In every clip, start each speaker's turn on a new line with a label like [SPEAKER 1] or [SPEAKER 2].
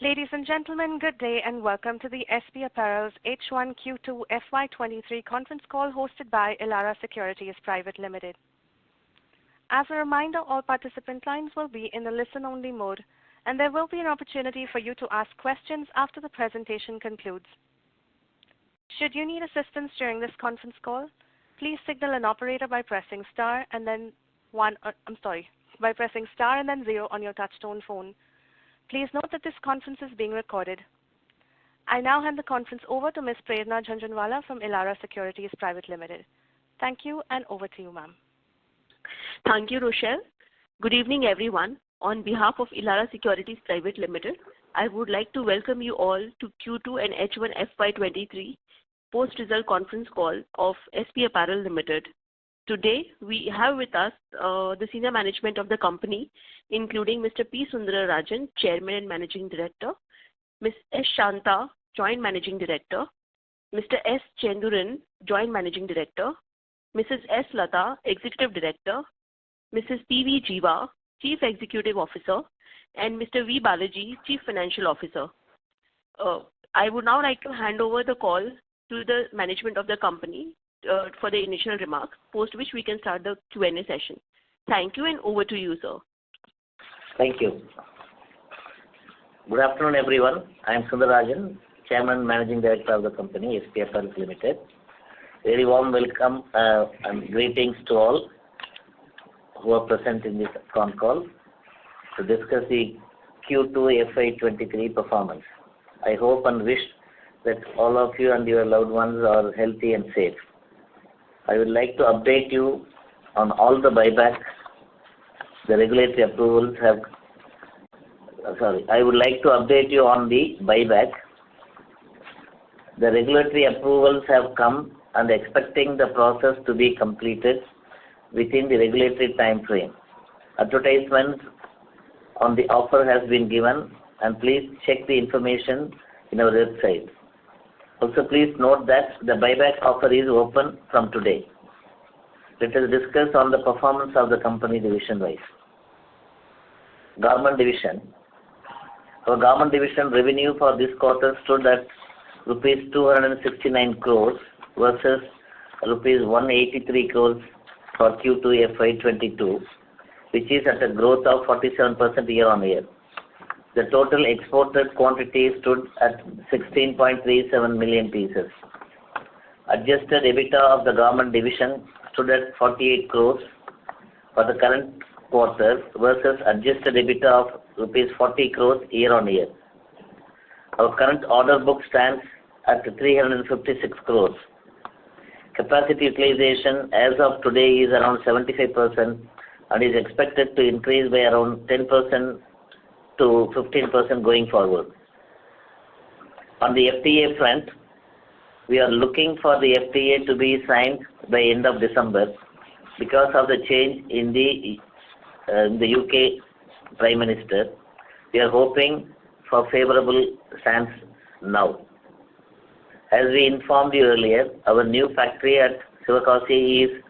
[SPEAKER 1] Ladies and gentlemen, good day and welcome to the SP Apparels H1 Q2 FY23 conference call hosted by Elara Securities Private Limited. As a reminder, all participant lines will be in a listen-only mode, and there will be an opportunity for you to ask questions after the presentation concludes. Should you need assistance during this conference call, please signal an operator by pressing star and then zero on your touchtone phone. Please note that this conference is being recorded. I now hand the conference over to Ms. Prerna Jhunjhunwala from Elara Securities Private Limited. Thank you, and over to you, ma'am.
[SPEAKER 2] Thank you, Rochelle. Good evening, everyone. On behalf of Elara Securities Private Limited, I would like to welcome you all to Q2 and H1 FY23 post-result conference call of SP Apparel Limited. Today, we have with us the senior management of the company, including Mr. P. Sundararajan, Chairman and Managing Director, Ms. S. Shanta, Joint Managing Director, Mr. S. Chenduran, Joint Managing Director, Mrs. S. Lata, Executive Director, Mrs. P. V. Jiva, Chief Executive Officer, and Mr. V. Balaji, Chief Financial Officer. I would now like to hand over the call to the management of the company for the initial remarks, post which we can start the Q&A session. Thank you, and over to you, sir.
[SPEAKER 3] Thank you. Good afternoon, everyone. I am Sundararajan, Chairman and Managing Director of the company, SP Apparels Limited. Very warm welcome and greetings to all who are present in this Concall to discuss the Q2 FY23 performance. I hope and wish that all of you and your loved ones are healthy and safe. I would like to update you on all the buybacks. The regulatory approvals have. I would like to update you on the buyback. The regulatory approvals have come and expecting the process to be completed within the regulatory time frame. Advertisement on the offer has been given, and please check the information in our website. Also, please note that the buyback offer is open from today. Let us discuss on the performance of the company division-wise. Garment division. Our garment division revenue for this quarter stood at rupees 269 crores versus rupees 183 crores for Q2 FY22, which is at a growth of 47% year-on-year. The total exported quantity stood at 16.37 million pieces. Adjusted EBITDA of the garment division stood at 48 crores for the current quarter versus adjusted EBITDA of rupees 40 crores year-on-year. Our current order book stands at 356 crores. Capacity utilization as of today is around 75% and is expected to increase by around 10% to 15% going forward. On the FTA front, we are looking for the FTA to be signed by end of December because of the change in the UK Prime Minister. We are hoping for favorable stance now. As we informed you earlier, our new factory at Sivakasi is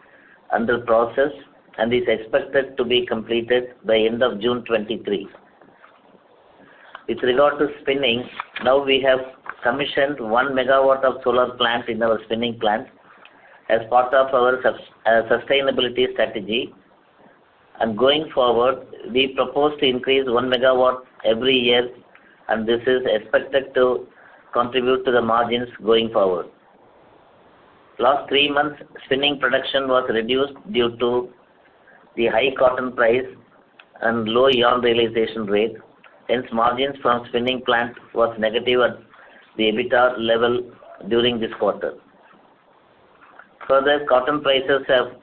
[SPEAKER 3] under process and is expected to be completed by end of June 23. With regard to spinning, now we have commissioned 1 megawatt of solar plant in our spinning plant as part of our sustainability strategy. And going forward, we propose to increase 1 megawatt every year, and this is expected to contribute to the margins going forward. Last 3 months, spinning production was reduced due to the high cotton price and low yarn realization rate. Hence, margins from spinning plant was negative at the EBITDA level during this quarter. Further, cotton prices have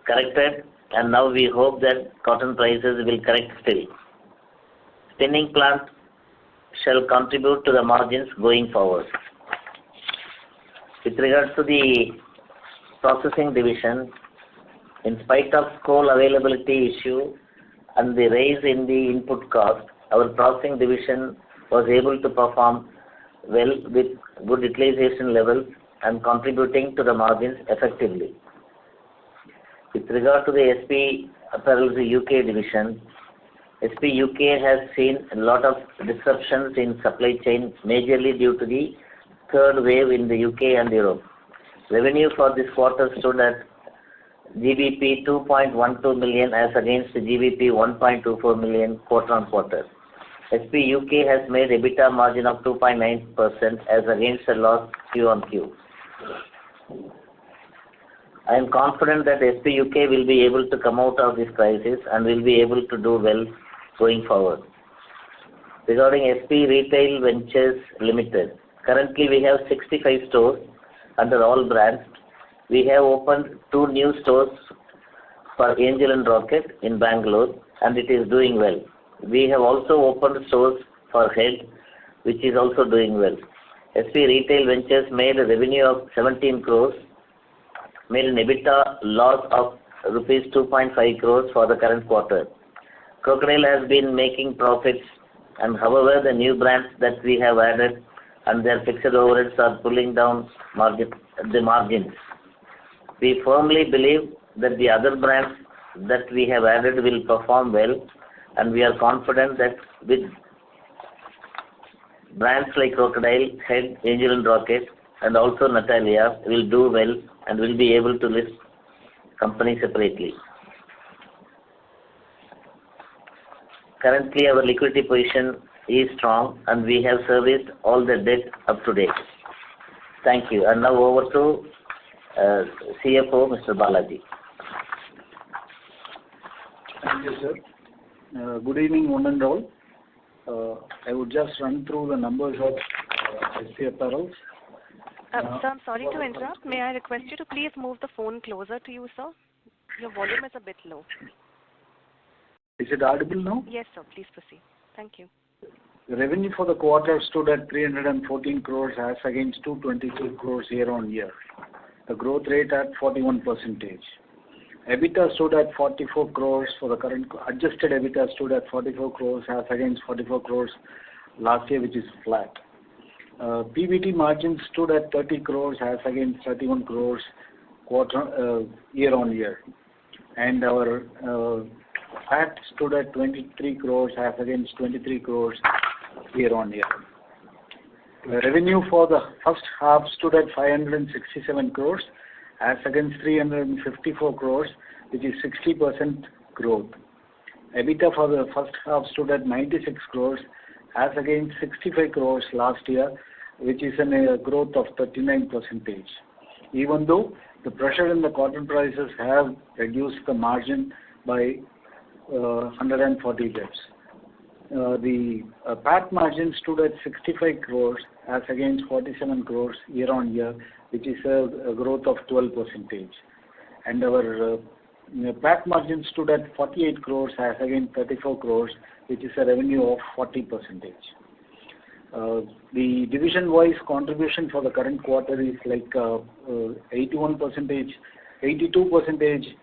[SPEAKER 3] corrected, and now we hope that cotton prices will correct still. Spinning plant shall contribute to the margins going forward. With regards to the processing division, in spite of coal availability issue and the rise in the input cost, our processing division was able to perform well with good utilization levels and contributing to the margins effectively. With regard to the SP Apparels UK division, SP UK has seen a lot of disruptions in supply chain, majorly due to the third wave in the UK and Europe. Revenue for this quarter stood at GBP 2.12 million as against GBP 1.24 million quarter-on-quarter. SP UK has made EBITDA margin of 2.9% as against a loss Q-on-Q. I am confident that SP UK will be able to come out of this crisis and will be able to do well going forward. Regarding SP Retail Ventures Limited, currently we have 65 stores under all brands. We have opened 2 new stores for Angel and Rocket in Bangalore, and it is doing well. We have also opened stores for Head, which is also doing well. SP Retail Ventures made a revenue of 17 crores, made an EBITDA loss of rupees 2.5 crores for the current quarter. Crocodile has been making profits, and however the new brands that we have added and their fixed overheads are pulling down the margins. We firmly believe that the other brands that we have added will perform well, and we are confident that with brands like Crocodile, Head, Angel and Rocket, and also Natalia will do well and will be able to list company separately. Currently, our liquidity position is strong, and we have serviced all the debt up to date. Thank you. And now over to CFO, Mr. Balaji.
[SPEAKER 4] Thank you, sir. Good evening, one and all. I would just run through the numbers of SP Apparels.
[SPEAKER 1] Sir, I'm sorry to interrupt. May I request you to please move the phone closer to you, sir? Your volume is a bit low.
[SPEAKER 4] Is it audible now?
[SPEAKER 1] Yes, sir. Please proceed. Thank you.
[SPEAKER 4] The revenue for the quarter stood at 314 crores as against 222 crores year-on-year. The growth rate at 41%. EBITDA stood at 44 crores for the current, adjusted EBITDA stood at 44 crores as against 44 crores last year, which is flat. PBT margin stood at 30 crores as against 31 crores year-on-year. And our PAT stood at 23 crores as against 23 crores year-on-year. The revenue for the first half stood at 567 crores as against 354 crores, which is 60% growth. EBITDA for the first half stood at 96 crores as against 65 crores last year, which is a growth of 39%. Even though the pressure in the cotton prices have reduced the margin by 140 bps. The PAT margin stood at 65 crores as against 47 crores year-on-year, which is a growth of 12%. And our PAT margin stood at 48 crores as against 34 crores, which is a revenue of 40%. The division-wise contribution for the current quarter is like 81%, 82%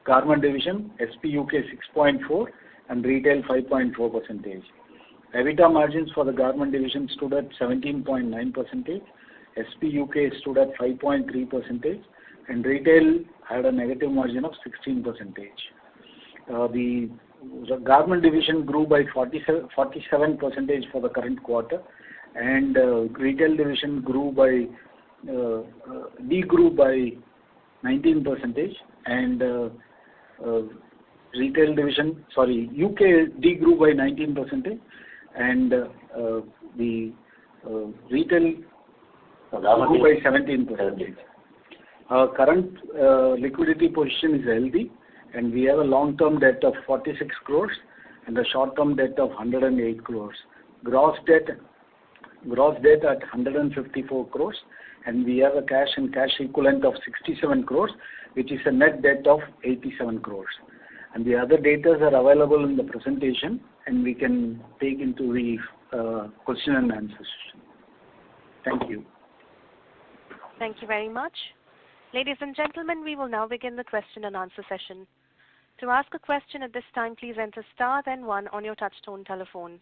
[SPEAKER 4] Garment division, SP UK 6.4% and Retail 5.4%. EBITDA margins for the Garment division stood at 17.9%, SP UK stood at 5.3%, and Retail had a negative margin of 16%. The Garment division grew by 47% for the current quarter, and Retail division degrew by 19%, and Retail division, UK degrew by 19%, and the Retail grew by 17%. Our current liquidity position is healthy, and we have a long-term debt of 46 crores and a short-term debt of 108 crores. Gross debt at 154 crores, and we have a cash and cash equivalent of 67 crores, which is a net debt of 87 crores. And the other data are available in the presentation, and we can take into the question and answer session. Thank you.
[SPEAKER 1] Thank you very much. Ladies and gentlemen, we will now begin the question and answer session. To ask a question at this time, please enter star then 1 on your touchtone telephone.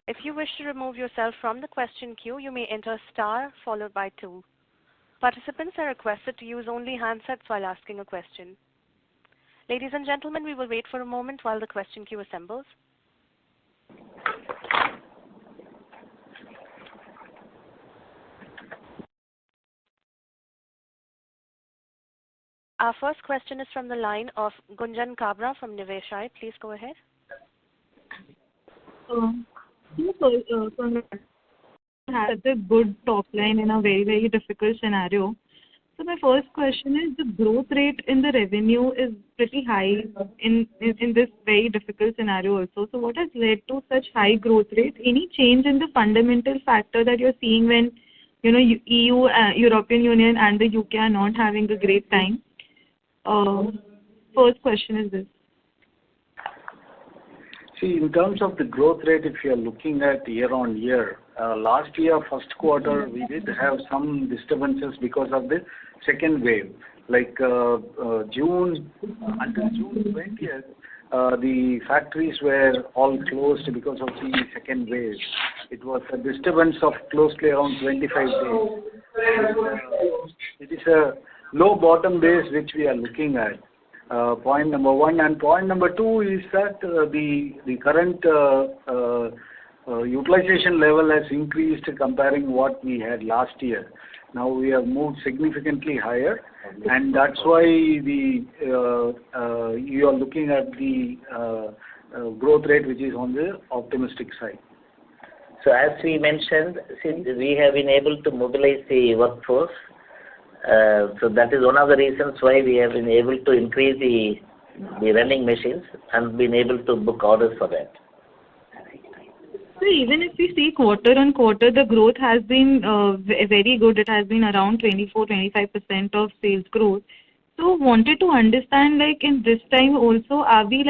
[SPEAKER 1] If you wish to remove yourself from the question queue, you may enter star followed by 2. Participants are requested to use only handsets while asking a question. Ladies and gentlemen, we will wait for a moment while the question queue assembles. Our first question is from the line of Gunjan Kabra from Niveshaay. Please go ahead.
[SPEAKER 5] Had a good top line in a very, very difficult scenario. So my first question is, the growth rate in the revenue is pretty high in this very difficult scenario also. So what has led to such high growth rate? Any change in the fundamental factor that you're seeing when, EU, European Union and the UK are not having a great time? First question is this.
[SPEAKER 4] See, in terms of the growth rate, if you are looking at year on year, last year, first quarter, we did have some disturbances because of the second wave. Like until June 20th, the factories were all closed because of the second wave. It was a disturbance of closely around 25 days. It is a low bottom base which we are looking at. Point number one. And point number two is that the current utilization level has increased comparing what we had last year. Now we have moved significantly higher, and that's why you are looking at the growth rate which is on the optimistic side.
[SPEAKER 3] So as we mentioned, since we have been able to mobilize the workforce, so that is one of the reasons why we have been able to increase the running machines and been able to book orders for that.
[SPEAKER 5] So even if we see quarter on quarter, the growth has been very good. It has been around 24-25% of sales growth. So wanted to understand, like in this time also, are we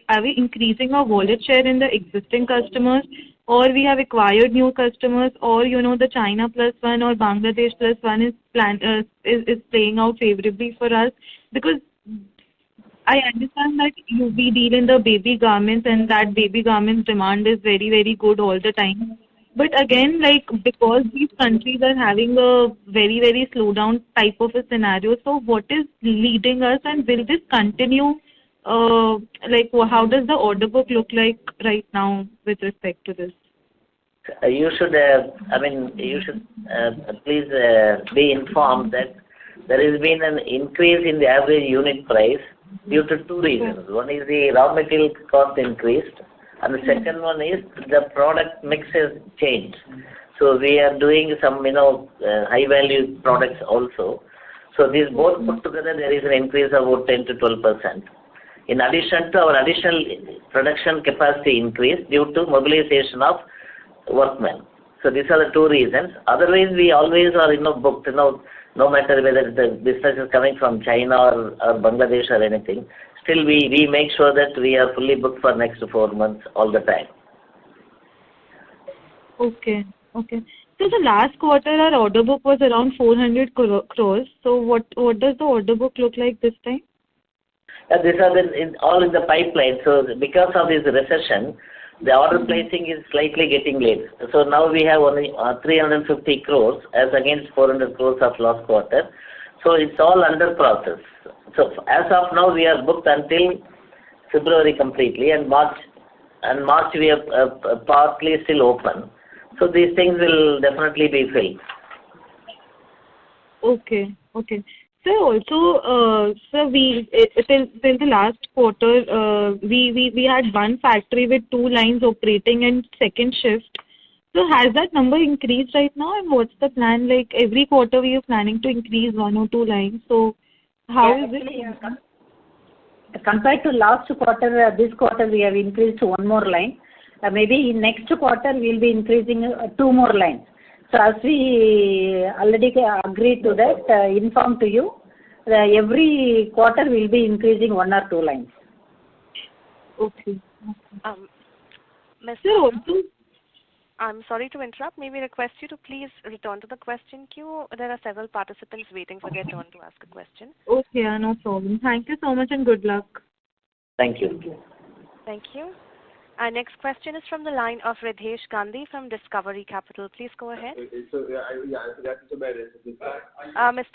[SPEAKER 5] are we increasing our wallet share in the existing customers, or we have acquired new customers, or the China plus one or Bangladesh plus one is playing out favorably for us? Because I understand that we deal in the baby garments, and that baby garments demand is very, very good all the time. But again, because these countries are having a very, very slowdown type of a scenario, so what is leading us, and will this continue? How does the order book look like right now with respect to this?
[SPEAKER 3] You should, please be informed that there has been an increase in the average unit price due to two reasons. One is the raw material cost increased, and the second one is the product mix has changed. So we are doing some, high value products also. So these both put together, there is an increase of about 10 to 12%. In addition to our additional production capacity increase due to mobilization of workmen. So these are the two reasons. Otherwise, we always are, booked, no matter whether the business is coming from China or Bangladesh or anything. Still, we make sure that we are fully booked for next 4 months all the time.
[SPEAKER 5] Okay. So the last quarter, our order book was around 400 crores. So what does the order book look like this time?
[SPEAKER 3] These are all in the pipeline. So because of this recession, the order placing is slightly getting late. So now we have only 350 crores as against 400 crores of last quarter. So it's all under process. So as of now, we are booked until February completely, and March we are partly still open. So these things will definitely be filled.
[SPEAKER 5] Okay. So also, we till the last quarter, we had one factory with 2 lines operating and second shift. So has that number increased right now, and what's the plan? Like every quarter we are planning to increase 1 or 2 lines. So how is it?
[SPEAKER 6] Compared to last quarter, this quarter we have increased 1 more line. Maybe in next quarter we will be increasing 2 more lines. So as we already agreed to that, inform to you, every quarter we will be increasing 1 or 2 lines.
[SPEAKER 5] Okay.
[SPEAKER 1] I'm sorry to interrupt. May we request you to please return to the question queue? There are several participants waiting for their turn to ask a question.
[SPEAKER 5] Okay, no problem. Thank you so much and good luck.
[SPEAKER 3] Thank you.
[SPEAKER 1] Thank you. Our next question is from the line of Ridhesh Gandhi from Discovery Capital. Please go ahead. Mr.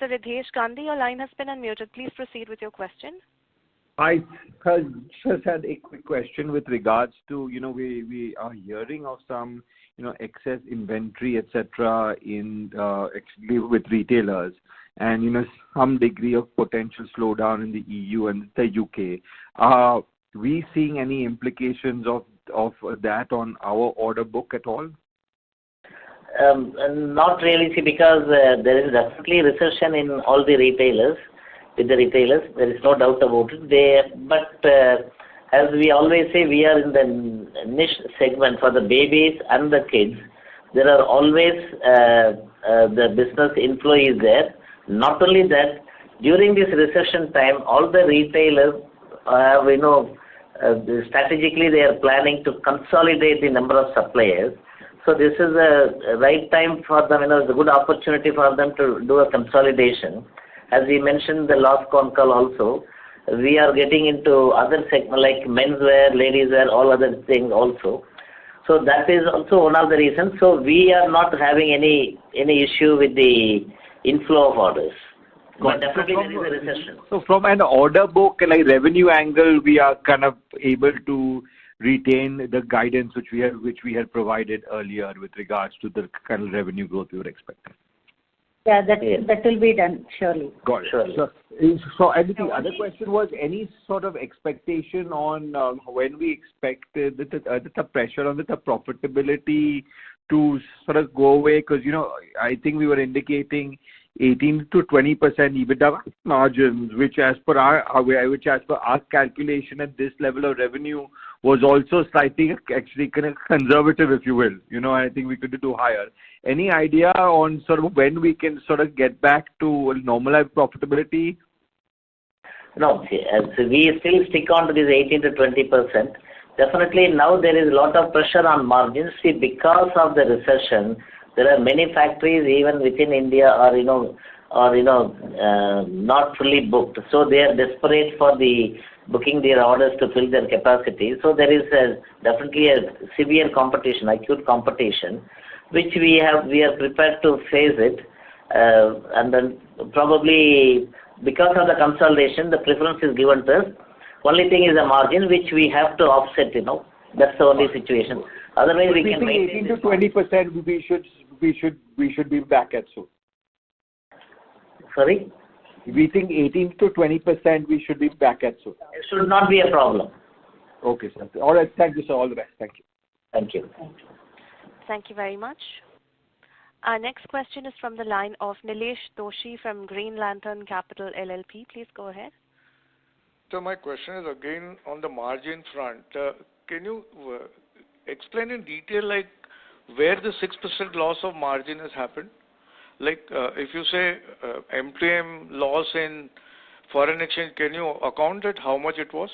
[SPEAKER 1] Ridhesh Gandhi, your line has been unmuted. Please proceed with your question.
[SPEAKER 7] I just had a quick question with regards to, we are hearing of some, excess inventory, etc., in actually with retailers, and some degree of potential slowdown in the EU and the UK. Are we seeing any implications of that on our order book at all?
[SPEAKER 3] Not really, see, because there is definitely recession in all the retailers. With the retailers, there is no doubt about it. But as we always say, we are in the niche segment for the babies and the kids. There are always the business inflow is there. Not only that, during this recession time, all the retailers have, strategically they are planning to consolidate the number of suppliers. So this is a right time for them, it's a good opportunity for them to do a consolidation. As we mentioned the last Concall also, we are getting into other segments like menswear, ladies wear, all other things also. So that is also one of the reasons. So we are not having any issue with the inflow of orders. But definitely there is a recession.
[SPEAKER 7] So from an order book and revenue angle, we are kind of able to retain the guidance which we had provided earlier with regards to the kind of revenue growth we were expecting.
[SPEAKER 6] Yeah, that will be done, surely.
[SPEAKER 7] Got it.
[SPEAKER 3] Surely.
[SPEAKER 7] So and the other question was any sort of expectation on when we expect the pressure on the profitability to sort of go away? Because, I think we were indicating 18 to 20% EBITDA margins, which as per our calculation at this level of revenue was also slightly actually kind of conservative, if you will. I think we could do higher. Any idea on sort of when we can sort of get back to normalized profitability?
[SPEAKER 3] No, see, we still stick on to this 18 to 20%. Definitely now there is a lot of pressure on margins. See, because of the recession, there are many factories even within India are not fully booked. So they are desperate for booking their orders to fill their capacity. So there is definitely a severe competition, acute competition, which we are prepared to face it. And then probably because of the consolidation, the preference is given to us. Only thing is the margin which we have to offset. That's the only situation. Otherwise, we can maintain
[SPEAKER 7] 18 to 20%. We should be back at soon.
[SPEAKER 3] Sorry?
[SPEAKER 7] We think 18 to 20% we should be back at soon.
[SPEAKER 3] It should not be a problem.
[SPEAKER 7] Okay, sir. All right. Thank you, sir. All the best. Thank you.
[SPEAKER 3] Thank you.
[SPEAKER 1] Thank you very much. Our next question is from the line of Nilesh Doshi from Green Lantern Capital LLP. Please go ahead.
[SPEAKER 8] So my question is again on the margin front. Can you explain in detail where the 6% loss of margin has happened? If you say MTM loss in foreign exchange, can you account it how much it was?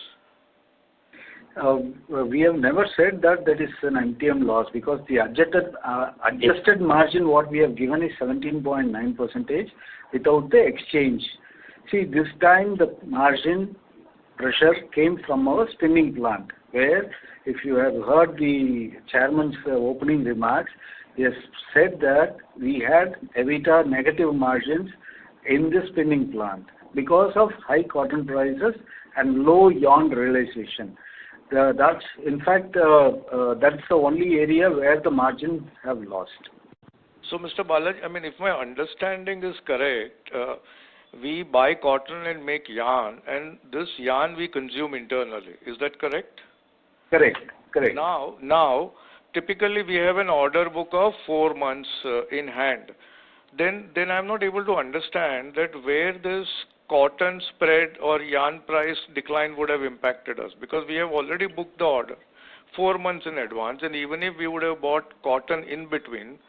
[SPEAKER 4] We have never said that is an MTM loss because the adjusted margin what we have given is 17.9% without the exchange. See, this time the margin pressure came from our spinning plant, where if you have heard the chairman's opening remarks, he has said that we had EBITDA negative margins in the spinning plant because of high cotton prices and low yarn realization. That's the only area where the margins have lost.
[SPEAKER 8] So, Mr. Balaji, if my understanding is correct, we buy cotton and make yarn, and this yarn we consume internally. Is that correct?
[SPEAKER 4] Correct.
[SPEAKER 8] Now, typically we have an order book of 4 months in hand. Then I'm not able to understand that where this cotton spread or yarn price decline would have impacted us, because we have already booked the order 4 months in advance, and even if we would have bought cotton in between,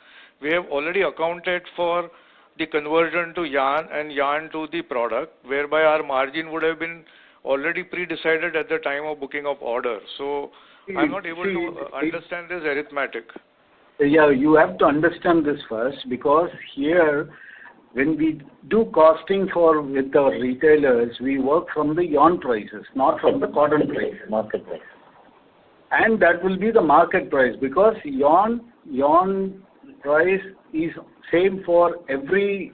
[SPEAKER 8] we have already accounted for the conversion to yarn and yarn to the product, whereby our margin would have been already pre-decided at the time of booking of order. So I'm not able to understand this arithmetic.
[SPEAKER 4] Yeah, you have to understand this first, because here when we do costing with our retailers, we work from the yarn prices, not from the cotton price.
[SPEAKER 3] Market price.
[SPEAKER 4] And that will be the market price, because yarn price is same for every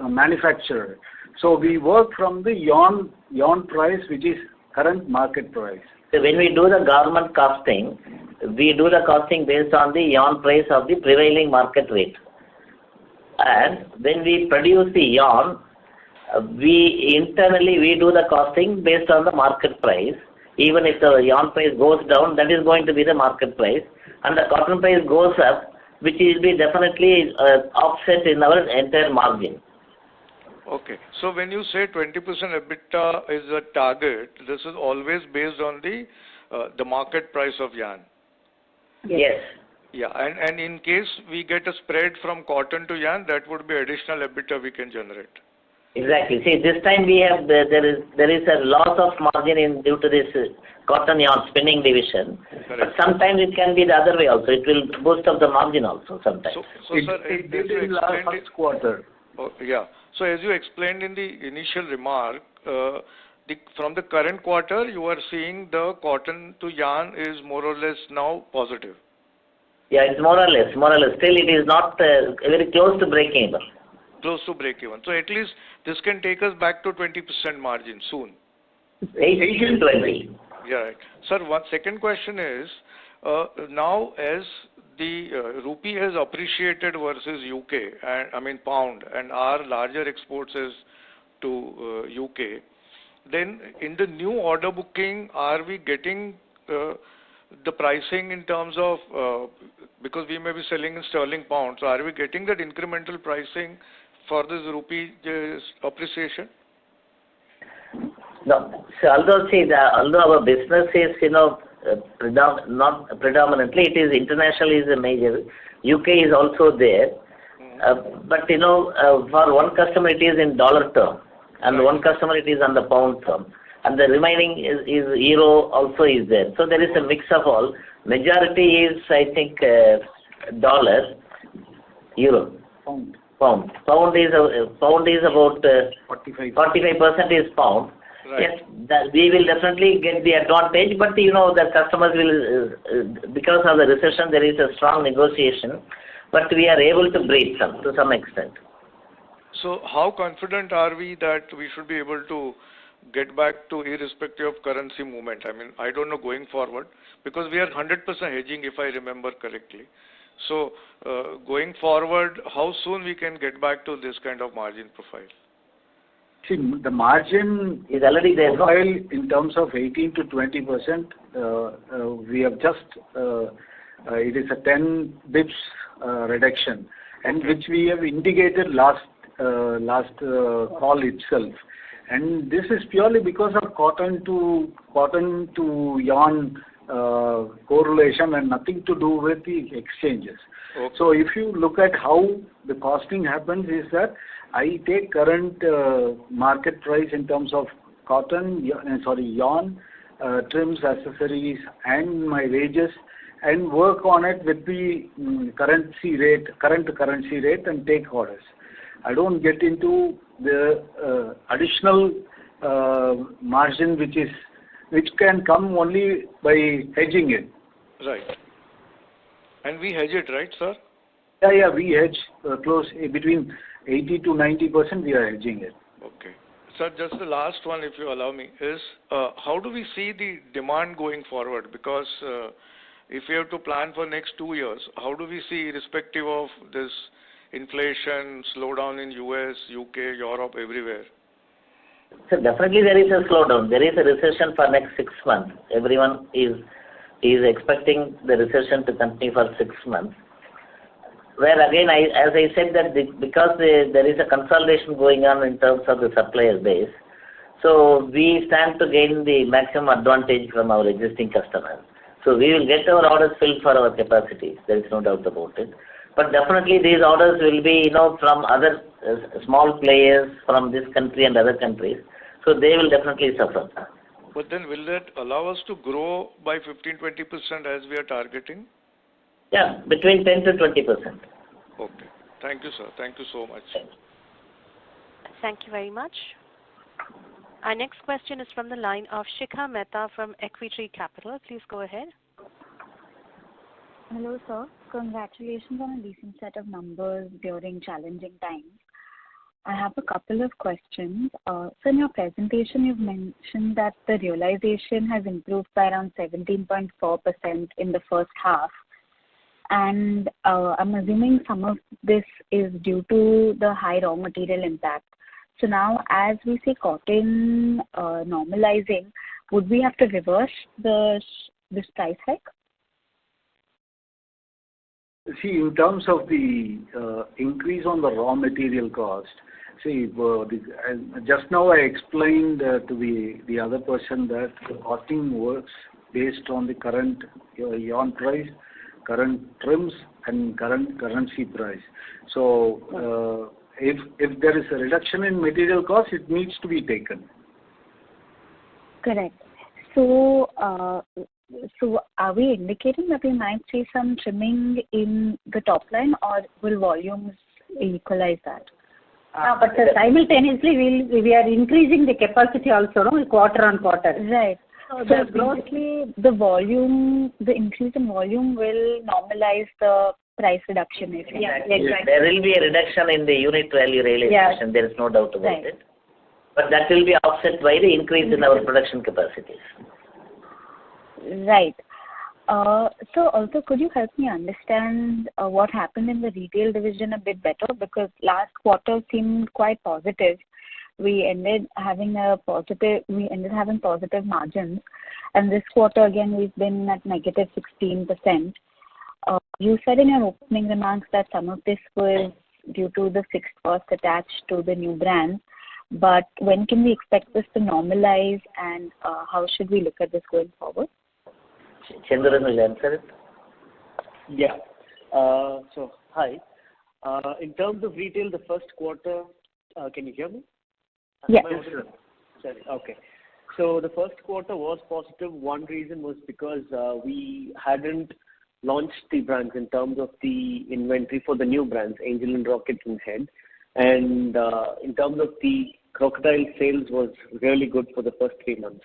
[SPEAKER 4] manufacturer. So we work from the yarn price, which is current market price.
[SPEAKER 3] So when we do the garment costing, we do the costing based on the yarn price of the prevailing market rate. And when we produce the yarn, we internally do the costing based on the market price. Even if the yarn price goes down, that is going to be the market price, and the cotton price goes up, which will be definitely offset in our entire margin.
[SPEAKER 8] Okay. So when you say 20% EBITDA is a target, this is always based on the market price of yarn.
[SPEAKER 3] Yes.
[SPEAKER 8] Yeah, and in case we get a spread from cotton to yarn, that would be additional EBITDA we can generate.
[SPEAKER 3] Exactly. See, this time we have there is a loss of margin due to this cotton yarn spinning division.
[SPEAKER 8] Correct.
[SPEAKER 3] But sometimes it can be the other way also. It will boost up the margin also sometimes.
[SPEAKER 8] So
[SPEAKER 4] It
[SPEAKER 8] sir,
[SPEAKER 4] did in last first quarter.
[SPEAKER 8] Oh, yeah. So as you explained in the initial remark, from the current quarter, you are seeing the cotton to yarn is more or less now positive.
[SPEAKER 3] Yeah, it's more or less. Still, it is not very close to breaking even.
[SPEAKER 8] Close to break even. So at least this can take us back to 20% margin soon.
[SPEAKER 3] 18 to 20.
[SPEAKER 8] Yeah, right. Sir, one second question is, now as the rupee has appreciated versus UK, and pound, and our larger exports is to UK, then in the new order booking, are we getting the pricing in terms of, because we may be selling in sterling pounds, so are we getting that incremental pricing for this rupee appreciation?
[SPEAKER 3] No. So although our business is, not predominantly, it is international is a major. UK is also there. But, for one customer it is in dollar term, and
[SPEAKER 8] Right.
[SPEAKER 3] one customer it is on the pound term. And the remaining is euro also is there. So there is a mix of all. Majority is, I think, dollar, euro. Pound. Pound is about 45% is pound.
[SPEAKER 8] Right.
[SPEAKER 3] Yes, we will definitely get the advantage, but the customers will, because of the recession, there is a strong negotiation, but we are able to breathe to some extent.
[SPEAKER 8] So how confident are we that we should be able to get back to irrespective of currency movement? I don't know going forward, because we are 100% hedging, if I remember correctly. So going forward, how soon we can get back to this kind of margin profile?
[SPEAKER 4] See, the margin
[SPEAKER 3] Is already there.
[SPEAKER 4] profile in terms of 18 to 20%, we have just, it is a 10 bips reduction, and which we have indicated last call itself. And this is purely because of cotton to yarn correlation and nothing to do with the exchanges.
[SPEAKER 8] Okay.
[SPEAKER 4] So if you look at how the costing happens, is that I take current market price in terms of yarn, trims, accessories, and my wages, and work on it with the current currency rate, and take orders. I don't get into the additional margin which can come only by hedging it.
[SPEAKER 8] Right. And we hedge it, right, sir?
[SPEAKER 4] Yeah, we hedge close between 80 to 90%. We are hedging it.
[SPEAKER 8] Okay. Sir, just the last one, if you allow me, is how do we see the demand going forward? Because if we have to plan for next 2 years, how do we see, irrespective of this inflation, slowdown in US, UK, Europe, everywhere?
[SPEAKER 3] So definitely there is a slowdown. There is a recession for next 6 months. Everyone is expecting the recession to continue for 6 months. Where again, as I said, that because there is a consolidation going on in terms of the supplier base, so we stand to gain the maximum advantage from our existing customers. So we will get our orders filled for our capacities. There is no doubt about it. But definitely these orders will be, from other small players from this country and other countries. So they will definitely suffer.
[SPEAKER 8] But then will that allow us to grow by 15-20% as we are targeting?
[SPEAKER 3] Yeah, between 10 to 20%.
[SPEAKER 8] Okay. Thank you, sir. Thank you so much.
[SPEAKER 1] Thank you very much. Our next question is from the line of Shikha Mehta from FY23 Capital. Please go ahead.
[SPEAKER 9] Hello, sir. Congratulations on a decent set of numbers during challenging times. I have a couple of questions. So in your presentation, you've mentioned that the realization has improved by around 17.4% in the first half. And I'm assuming some of this is due to the high raw material impact. So now, as we see cotton normalizing, would we have to reverse this price hike?
[SPEAKER 4] See, in terms of the increase on the raw material cost, see, just now I explained to the other person that the costing works based on the current yarn price, current trims, and current currency price. So, if there is a reduction in material cost, it needs to be taken.
[SPEAKER 9] Correct. So, are we indicating that we might see some trimming in the top line, or will volumes equalize that?
[SPEAKER 6] But simultaneously, we are increasing the capacity also, no, quarter on quarter.
[SPEAKER 9] Right. So basically, the increase in volume will normalize the price reduction.
[SPEAKER 3] Yeah, exactly. There will be a reduction in the unit value realization. There is no doubt about it. But that will be offset by the increase in our production capacities.
[SPEAKER 9] Right. So also, could you help me understand what happened in the retail division a bit better? Because last quarter seemed quite positive. We ended having positive margins, and this quarter again we've been at negative 16%. You said in your opening remarks that some of this was due to the fixed cost attached to the new brand. But when can we expect this to normalize, and how should we look at this going forward?
[SPEAKER 3] Chandran will answer it.
[SPEAKER 10] Yeah. So, hi. In terms of retail, the first quarter, can you hear me?
[SPEAKER 9] Yes.
[SPEAKER 10] Sorry. Okay. So the first quarter was positive. One reason was because we hadn't launched the brands in terms of the inventory for the new brands, Angel and Rocket and Head. And in terms of the Crocodile sales was really good for the first 3 months.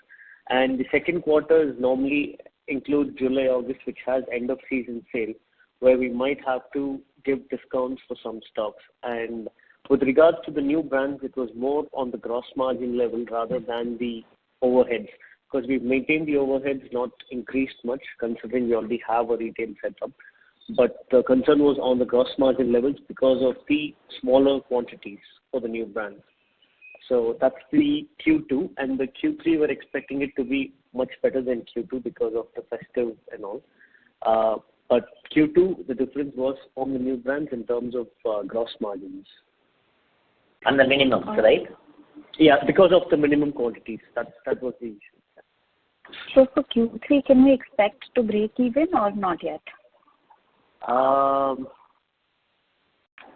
[SPEAKER 10] And the second quarter is normally includes July, August, which has end of season sale, where we might have to give discounts for some stocks. And with regards to the new brands, it was more on the gross margin level rather than the overheads, because we've maintained the overheads, not increased much, considering we already have a retail setup. But the concern was on the gross margin levels because of the smaller quantities for the new brands. So that's the Q2, and the Q3 we're expecting it to be much better than Q2 because of the festive and all. But Q2, the difference was on the new brands in terms of gross margins.
[SPEAKER 3] And the minimums, right?
[SPEAKER 10] Yeah, because of the minimum quantities. That was the issue.
[SPEAKER 9] So for Q3, can we expect to break even or not yet?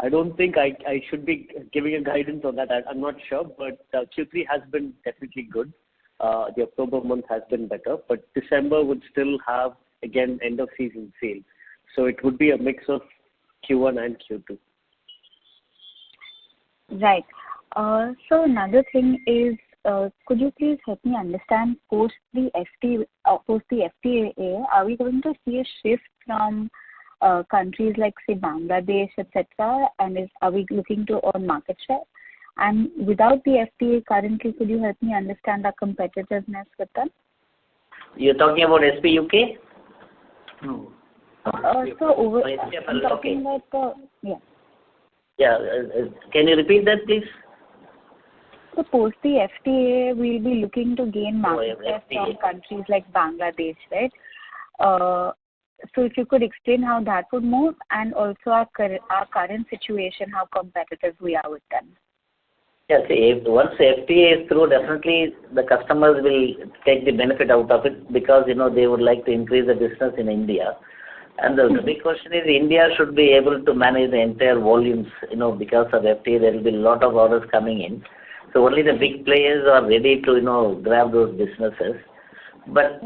[SPEAKER 10] I don't think I should be giving a guidance on that. I'm not sure, but Q3 has been definitely good. The October month has been better, but December would still have, again, end of season sale. So it would be a mix of Q1 and Q2.
[SPEAKER 9] Right. So another thing is, could you please help me understand post the FTA, are we going to see a shift from countries like, say, Bangladesh, etc., and are we looking to earn market share? And without the FTA currently, could you help me understand our competitiveness with them?
[SPEAKER 3] You're talking about SPUK?
[SPEAKER 4] No.
[SPEAKER 9] So I'm talking about
[SPEAKER 3] can you repeat that, please?
[SPEAKER 9] So post the FTA, we'll be looking to gain market share from countries like Bangladesh, right? So if you could explain how that would move, and also our current situation, how competitive we are with them.
[SPEAKER 3] Yes, once FTA is through, definitely the customers will take the benefit out of it, because they would like to increase the business in India. And the big question is, India should be able to manage the entire volumes, because of FTA there will be a lot of orders coming in. So only the big players are ready to grab those businesses. But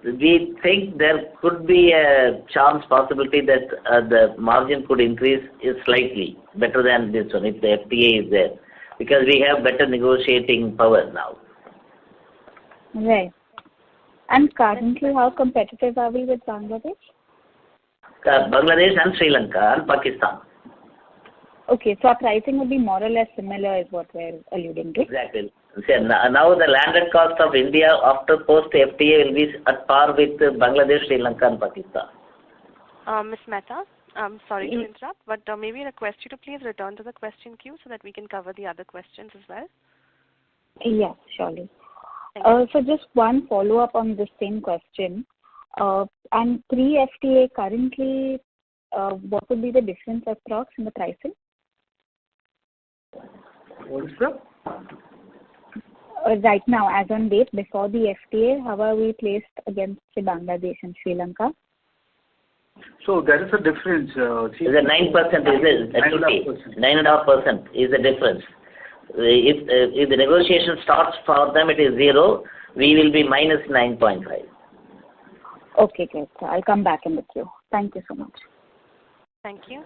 [SPEAKER 3] we think there could be a possibility that the margin could increase slightly better than this one if the FTA is there, because we have better negotiating power now.
[SPEAKER 9] Right. And currently, how competitive are we with Bangladesh?
[SPEAKER 3] Bangladesh and Sri Lanka and Pakistan.
[SPEAKER 9] Okay, so our pricing would be more or less similar is what we're alluding to.
[SPEAKER 3] Exactly. See, now the landed cost of India after post FTA will be at par with Bangladesh, Sri Lanka and Pakistan.
[SPEAKER 1] Ms. Mehta, I'm sorry to interrupt, but maybe request you to please return to the question queue so that we can cover the other questions as well.
[SPEAKER 9] Yeah, surely. So just one follow-up on the same question. And pre-FTA currently, what would be the difference approx in the pricing?
[SPEAKER 4] What is that?
[SPEAKER 9] Right now, as on date, before the FTA, how are we placed against say, Bangladesh and Sri Lanka?
[SPEAKER 4] So there is a difference.
[SPEAKER 3] It's a 9%, is it? 9.5% is the difference. If the negotiation starts for them, it is 0. We will be minus 9.5.
[SPEAKER 9] Okay, great. So I'll come back in the queue. Thank you so much.
[SPEAKER 1] Thank you.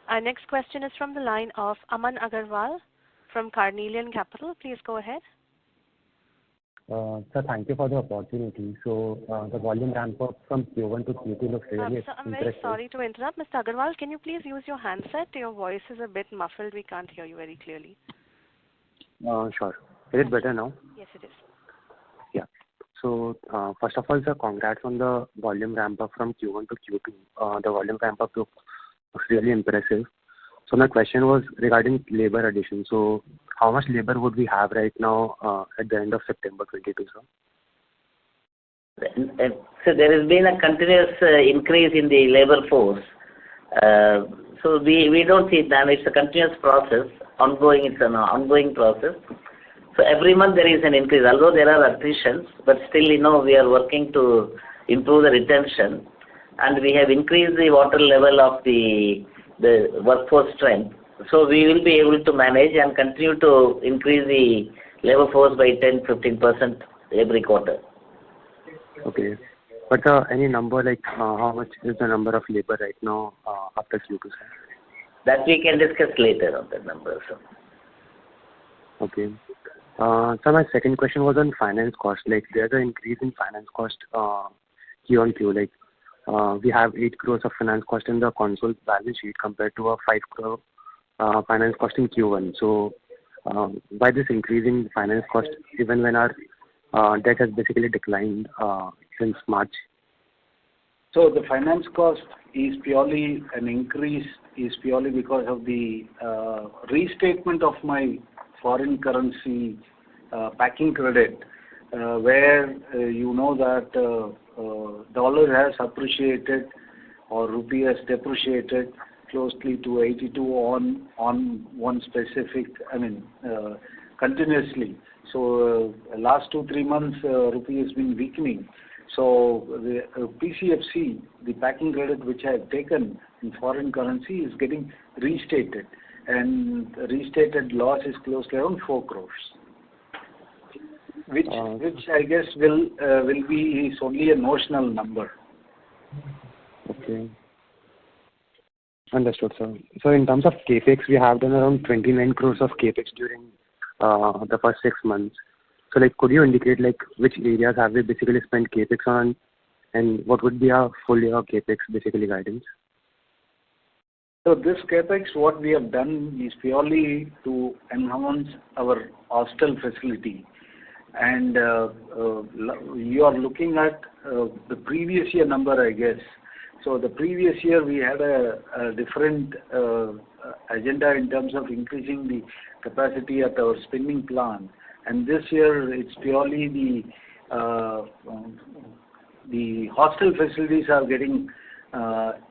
[SPEAKER 1] Our next question is from the line of Aman Agarwal from Carnelian Capital. Please go ahead.
[SPEAKER 11] Sir, thank you for the opportunity. So the volume ramp up from Q1 to Q2 looks really
[SPEAKER 1] Sir, I'm very sorry to interrupt. Mr. Agarwal, can you please use your handset? Your voice is a bit muffled. We can't hear you very clearly.
[SPEAKER 11] Sure. Is it better now?
[SPEAKER 1] Yes, it is.
[SPEAKER 11] Yeah. So first of all, sir, congrats on the volume ramp up from Q1 to Q2. The volume ramp up looks really impressive. So my question was regarding labor addition. So how much labor would we have right now at the end of September 22, sir?
[SPEAKER 3] So there has been a continuous increase in the labor force. So we don't see it, and it's a continuous process, ongoing. It's an ongoing process. So every month there is an increase, although there are attritions, but still, we are working to improve the retention, and we have increased the water level of the workforce strength. So we will be able to manage and continue to increase the labor force by 10-15% every quarter.
[SPEAKER 11] Okay. But any number like how much is the number of labor right now after Q2, sir?
[SPEAKER 3] That we can discuss later on that number, sir.
[SPEAKER 11] Okay. So my second question was on finance cost. Like there's an increase in finance cost Q on Q. Like we have 8 crores of finance cost in the Concall balance sheet compared to a 5 crore finance cost in Q1. So why this increase in finance cost even when our debt has basically declined since March?
[SPEAKER 4] So the finance cost is purely an increase because of the restatement of my foreign currency packing credit, where you know that dollar has appreciated or rupee has depreciated closely to 82 on one specific, continuously. So last 2-3 months rupee has been weakening. So the PCFC, the packing credit which I have taken in foreign currency is getting restated, and restated loss is close to around 4 crores, which I guess will be is only a notional number.
[SPEAKER 11] Okay. Understood, sir. So in terms of capex, we have done around 29 crores of capex during the first 6 months. So like, could you indicate like which areas have we basically spent capex on, and what would be our full year capex basically guidance?
[SPEAKER 4] So this capex, what we have done is purely to enhance our hostel facility, and you are looking at the previous year number, I guess. So the previous year we had a different agenda in terms of increasing the capacity at our spinning plant, and this year it's purely the hostel facilities are getting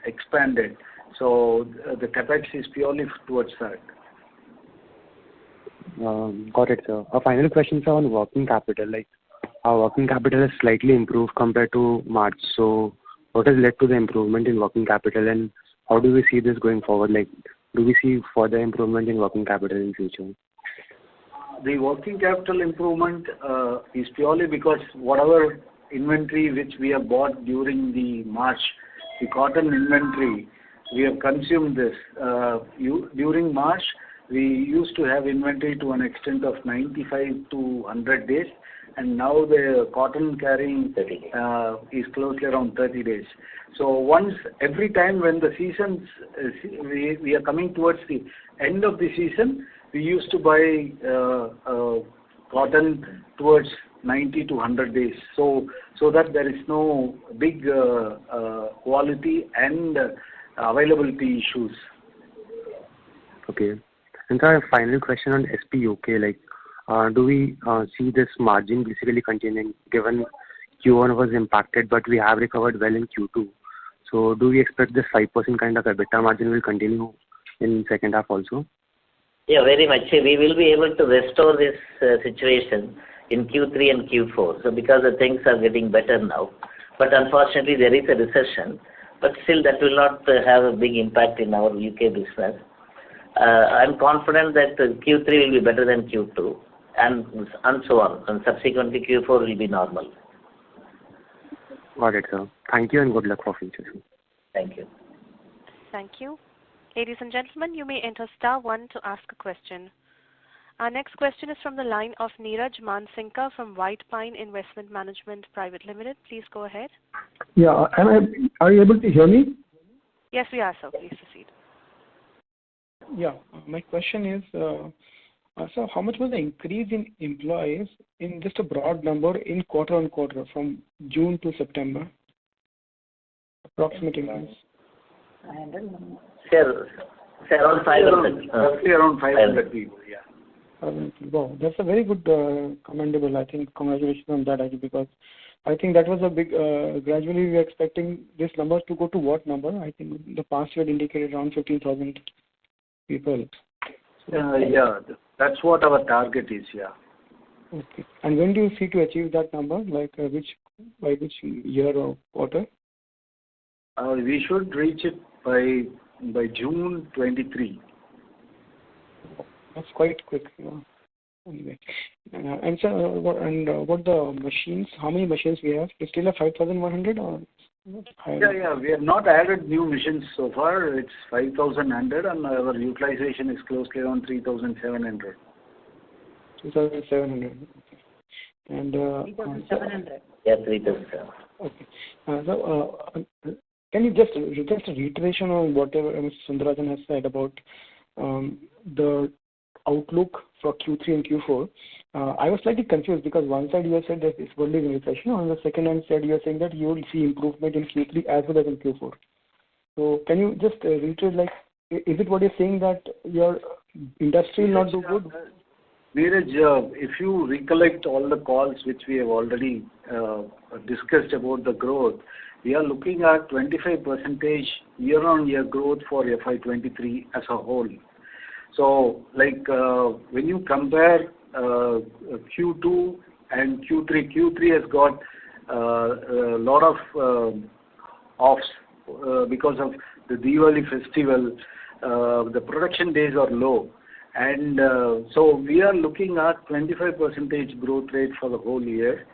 [SPEAKER 4] expanded. So the capex is purely towards that.
[SPEAKER 11] Got it, sir. A final question, sir, on working capital. Like our working capital has slightly improved compared to March. So what has led to the improvement in working capital, and how do we see this going forward? Like, do we see further improvement in working capital in future?
[SPEAKER 4] The working capital improvement is purely because whatever inventory which we have bought during the March, the cotton inventory, we have consumed this. During March, we used to have inventory to an extent of 95 to 100 days, and now the cotton carrying is closely around 30 days. So once every time when the seasons, we are coming towards the end of the season, we used to buy cotton towards 90 to 100 days, so that there is no big quality and availability issues.
[SPEAKER 11] Okay. And sir, final question on SP UK, like, do we see this margin basically continuing, given Q1 was impacted, but we have recovered well in Q2. So do we expect this 5% kind of EBITDA margin will continue in second half also?
[SPEAKER 3] Yeah, very much. We will be able to restore this situation in Q3 and Q4. So because the things are getting better now, but unfortunately there is a recession, but still that will not have a big impact in our UK business. I'm confident that Q3 will be better than Q2 and so on. And subsequently Q4 will be normal.
[SPEAKER 11] Got it, sir. Thank you and good luck for future.
[SPEAKER 3] Thank you.
[SPEAKER 1] Thank you. Ladies and gentlemen, you may enter *1 to ask a question. Our next question is from the line of Neeraj Mansinka from White Pine Investment Management Private Limited. Please go ahead.
[SPEAKER 12] Yeah, are you able to hear me?
[SPEAKER 1] Yes, we are, sir. Please proceed.
[SPEAKER 12] Yeah, my question is, so how much was the increase in employees in just a broad number in quarter on quarter from June to September? Approximate increase.
[SPEAKER 3] Sir, around 500.
[SPEAKER 4] Roughly around 500 people, yeah.
[SPEAKER 12] Wow, that's a very good, commendable. I think congratulations on that, actually, because I think that was a big. Gradually, we are expecting this number to go to what number? I think the past year indicated around 15,000 people.
[SPEAKER 4] Yeah, that's what our target is. Yeah.
[SPEAKER 12] Okay. And when do you see to achieve that number? Like by which year or quarter?
[SPEAKER 4] We should reach it by June 23.
[SPEAKER 12] That's quite quick. Yeah. Anyway, and sir, what the machines? How many machines we have? We still have 5,100 or higher?
[SPEAKER 4] Yeah. We have not added new machines so far. It's 5,100, and our utilization is closely around 3,700.
[SPEAKER 12] 3,700. Okay. And
[SPEAKER 6] 3,700.
[SPEAKER 3] Yeah, 3,700.
[SPEAKER 12] Okay. So, can you just a reiteration on whatever Mr. Sundarajan has said about the outlook for Q3 and Q4? I was slightly confused because one side you have said that it's only in recession, on the second hand side you are saying that you will see improvement in Q3 as well as in Q4. So can you just reiterate, like, is it what you're saying that your industry will not do good?
[SPEAKER 4] Neeraj, if you recollect all the calls which we have already discussed about the growth, we are looking at 25% year-on-year growth for FY23 as a whole. So, like, when you compare Q2 and Q3 has got a lot of offs because of the Diwali festival. The production days are low, and so we are looking at 25% growth rate for the whole year,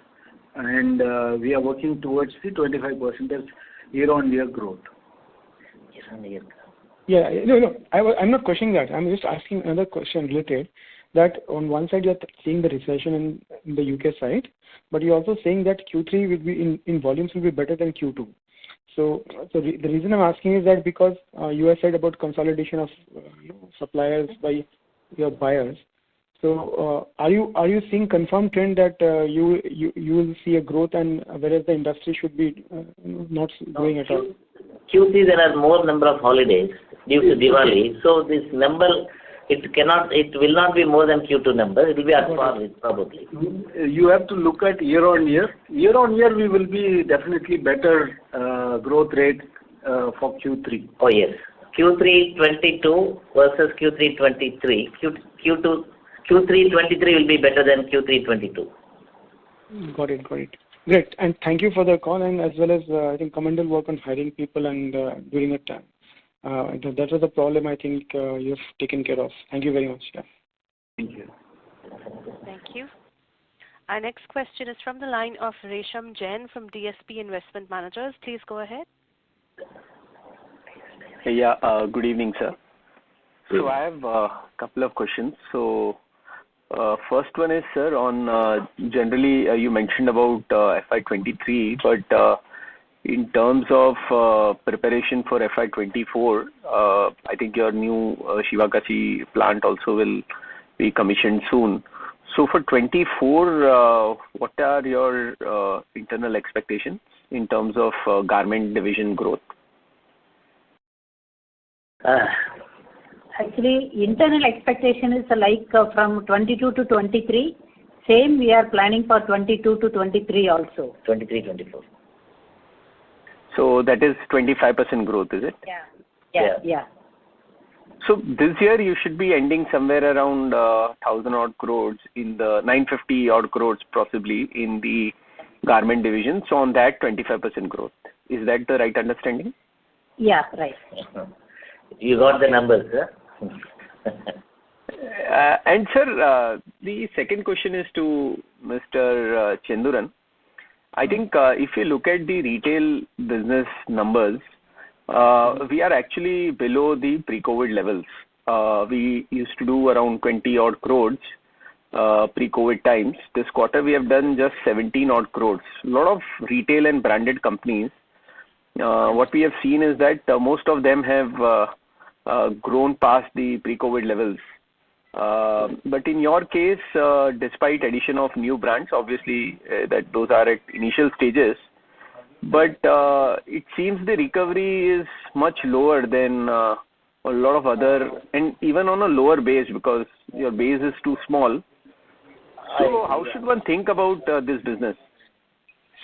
[SPEAKER 4] and we are working towards the 25% year-on-year growth.
[SPEAKER 3] Year-on-year.
[SPEAKER 12] Yeah, no. I'm not questioning that. I'm just asking another question related. That on one side you're seeing the recession in the UK side, but you're also saying that Q3 will be in volumes will be better than Q2. So the reason I'm asking is that because you have said about consolidation of suppliers by your buyers. So are you seeing confirmed trend that you will see a growth, and whereas the industry should be not growing at all?
[SPEAKER 3] Q3 there are more number of holidays due to Diwali, so this number it will not be more than Q2 number. It will be at par with probably.
[SPEAKER 4] You have to look at year-on-year. Year-on-year we will be definitely better growth rate for Q3.
[SPEAKER 3] Oh yes, Q3 22 versus Q3 23. Q3 23 will be better than Q3 22.
[SPEAKER 12] Got it. Great, and thank you for the call, and as well as I think commendable work on hiring people and during that time. That was a problem I think you've taken care of. Thank you very much. Yeah.
[SPEAKER 4] Thank you.
[SPEAKER 1] Thank you. Our next question is from the line of Resham Jain from DSP Investment Managers. Please go ahead.
[SPEAKER 13] Yeah, good evening, sir. So I have a couple of questions. So First one is, sir, on generally you mentioned about FY23, but in terms of preparation for FY24, I think your new Shivakashi plant also will be commissioned soon. So for 24, what are your internal expectations in terms of garment division growth?
[SPEAKER 6] Actually, internal expectation is like from 22 to 23. Same we are planning for 22 to 23 also.
[SPEAKER 3] 23, 24.
[SPEAKER 13] So that is 25% growth, is it?
[SPEAKER 6] Yeah.
[SPEAKER 13] So this year you should be ending somewhere around 1,000 odd crores in the 950 odd crores possibly in the garment division. So on that 25% growth. Is that the right understanding?
[SPEAKER 6] Yeah, right.
[SPEAKER 3] You got the numbers, sir?
[SPEAKER 13] And sir, the second question is to Mr. Chenduran. I think if you look at the retail business numbers, we are actually below the pre-COVID levels. We used to do around 20 odd crores pre-COVID times. This quarter we have done just 17 odd crores. A lot of retail and branded companies, what we have seen is that most of them have grown past the pre-COVID levels. But in your case, despite addition of new brands, obviously that those are at initial stages, but it seems the recovery is much lower than a lot of other, and even on a lower base because your base is too small. So how should one think about this business?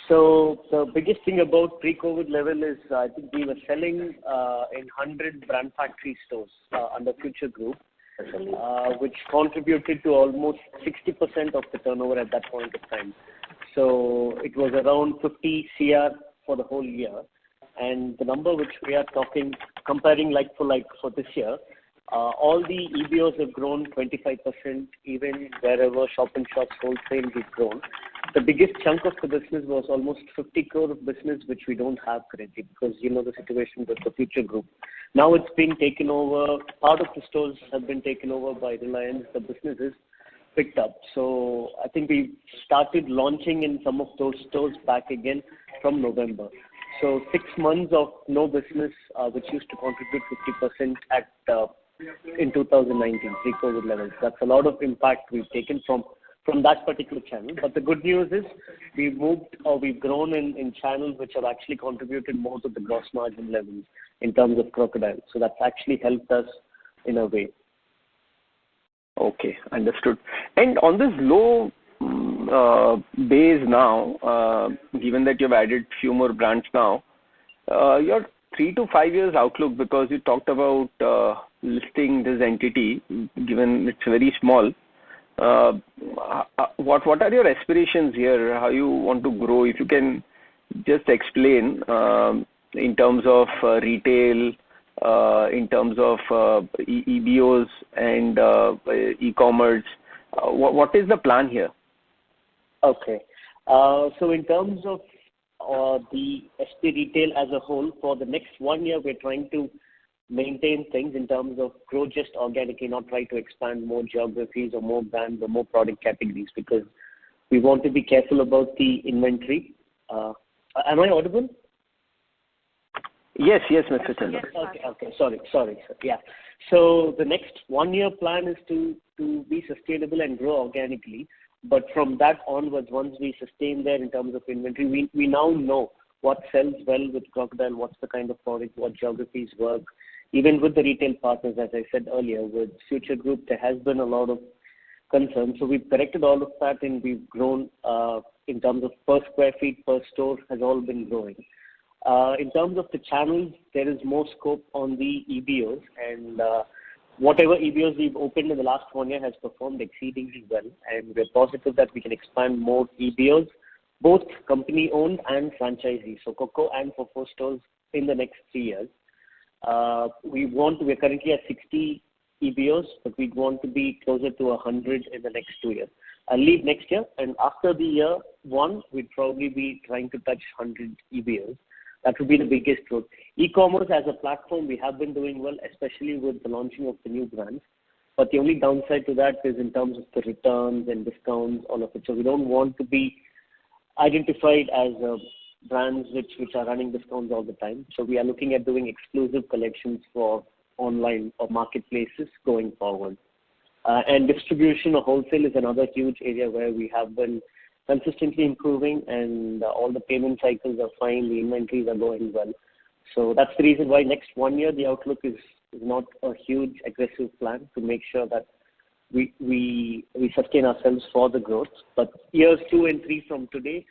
[SPEAKER 10] So the biggest thing about pre-COVID level is I think we were selling in 100 brand factory stores under Future Group, which contributed to almost 60% of the turnover at that point of time. So it was around 50 CR for the whole year. And the number which we are comparing like for this year, all the EBOs have grown 25%, even wherever shop and shops wholesale has grown. The biggest chunk of the business was almost 50 crore of business, which we don't have currently because you know the situation with the Future Group. Now it's been taken over. Part of the stores have been taken over by Reliance. The business is picked up. So I think we started launching in some of those stores back again from November. So 6 months of no business, which used to contribute 50% in 2019 pre-COVID levels. That's a lot of impact we've taken from that particular channel. But the good news is we've grown in channels which have actually contributed more to the gross margin levels in terms of Crocodile. So that's actually helped us in a way.
[SPEAKER 13] Okay, understood. And on this low base now, given that you've added few more brands now, your 3 to 5 years outlook, because you talked about listing this entity, given it's very small, what are your aspirations here? How you want to grow? If you can just explain in terms of retail, in terms of EBOs and e-commerce, what is the plan here?
[SPEAKER 10] Okay. So in terms of the SP retail as a whole, for the next 1 year, we're trying to maintain things in terms of grow just organically, not try to expand more geographies or more brands or more product categories because we want to be careful about the inventory. Am I audible?
[SPEAKER 13] Yes, Mr. Chandra.
[SPEAKER 10] Okay. Sorry, sir. Yeah. So the next 1 year plan is to be sustainable and grow organically. But from that onwards, once we sustain there in terms of inventory, we now know what sells well with Crocodile, what's the kind of product, what geographies work. Even with the retail partners, as I said earlier, with Future Group, there has been a lot of concern. So we've corrected all of that and we've grown in terms of per square feet, per store has all been growing. In terms of the channels, there is more scope on the EBOs and whatever EBOs we've opened in the last 1 year has performed exceedingly well, and we're positive that we can expand more EBOs, both company-owned and franchisee, so Coco and Fofo stores in the next 3 years. We're currently at 60 EBOs, but we want to be closer to 100 in the next 2 years. I'll leave next year, and after the year 1, we'd probably be trying to touch 100 EBOs. That would be the biggest growth. E-commerce as a platform, we have been doing well, especially with the launching of the new brands. But the only downside to that is in terms of the returns and discounts, all of it. So we don't want to be identified as brands which are running discounts all the time. So we are looking at doing exclusive collections for online or marketplaces going forward. And distribution or wholesale is another huge area where we have been consistently improving, and all the payment cycles are fine, the inventories are going well. So that's the reason why next 1 year the outlook is not a huge aggressive plan to make sure that we sustain ourselves for the growth. But years 2 and 3 from today,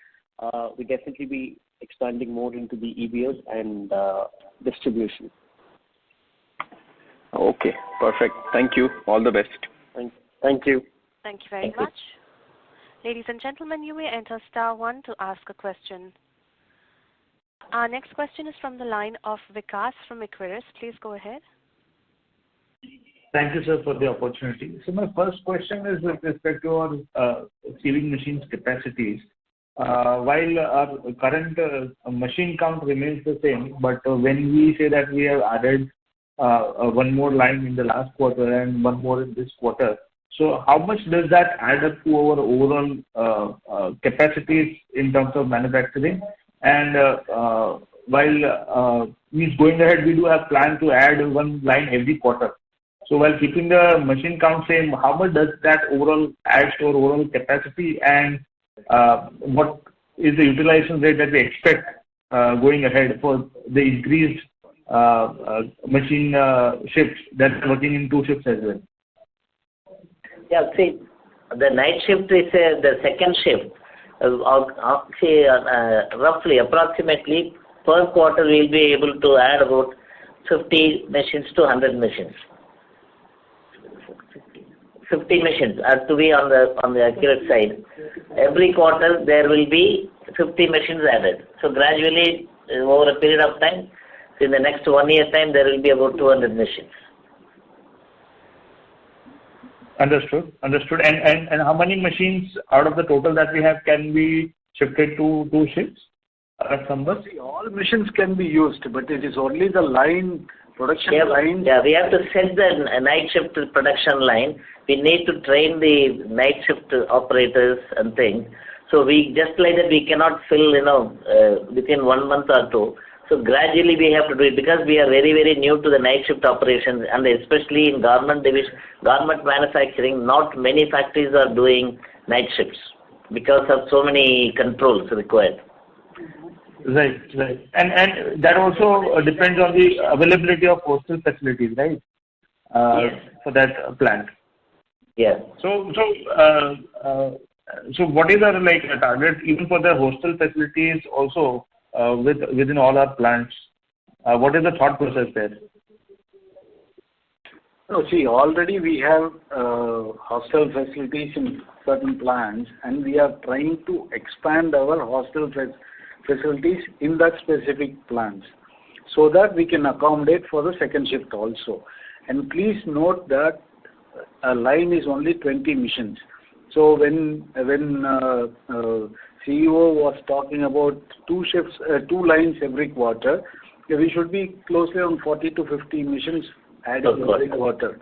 [SPEAKER 10] we definitely be expanding more into the EBOs and distribution.
[SPEAKER 13] Okay, perfect. Thank you. All the best.
[SPEAKER 10] Thank you.
[SPEAKER 1] Thank you very much. Ladies and gentlemen, you may enter *1 to ask a question. Our next question is from the line of Vikas from Equirus. Please go ahead.
[SPEAKER 14] Thank you, sir, for the opportunity. So my first question is with respect to our sewing machines capacities. While our current machine count remains the same, but when we say that we have added one more line in the last quarter and one more in this quarter, so how much does that add up to our overall capacities in terms of manufacturing? And while means going ahead, we do have plan to add one line every quarter. So while keeping the machine count same, how much does that overall add to our overall capacity, and what is the utilization rate that we expect going ahead for the increased machine shifts that are working in 2 shifts as well?
[SPEAKER 3] Yeah, see, the night shift is the second shift. Roughly, approximately per quarter, we'll be able to add about 50 machines to 100 machines. 50 machines are to be on the accurate side. Every quarter there will be 50 machines added. So gradually, over a period of time, in the next 1 year time, there will be about 200 machines.
[SPEAKER 14] Understood. And how many machines out of the total that we have can be shifted to 2 shifts? Numbers?
[SPEAKER 4] See, all machines can be used, but it is only the line, production line.
[SPEAKER 3] Yeah, we have to set the night shift production line. We need to train the night shift operators and things. So we just like that we cannot fill, within 1 month or 2. So gradually we have to do it because we are very, very new to the night shift operations, and especially in garment division, garment manufacturing, not many factories are doing night shifts because of so many controls required.
[SPEAKER 14] Right. And that also depends on the availability of postal facilities, right?
[SPEAKER 3] Yes.
[SPEAKER 14] For that plant.
[SPEAKER 3] Yes.
[SPEAKER 14] So what is our target even for the hostel facilities also within all our plants? What is the thought process there?
[SPEAKER 4] No, see, already we have hostel facilities in certain plants, and we are trying to expand our hostel facilities in that specific plants so that we can accommodate for the second shift also. And please note that a line is only 20 machines. So when CEO was talking about 2 shifts, 2 lines every quarter, we should be closely on 40 to 50 machines added every quarter.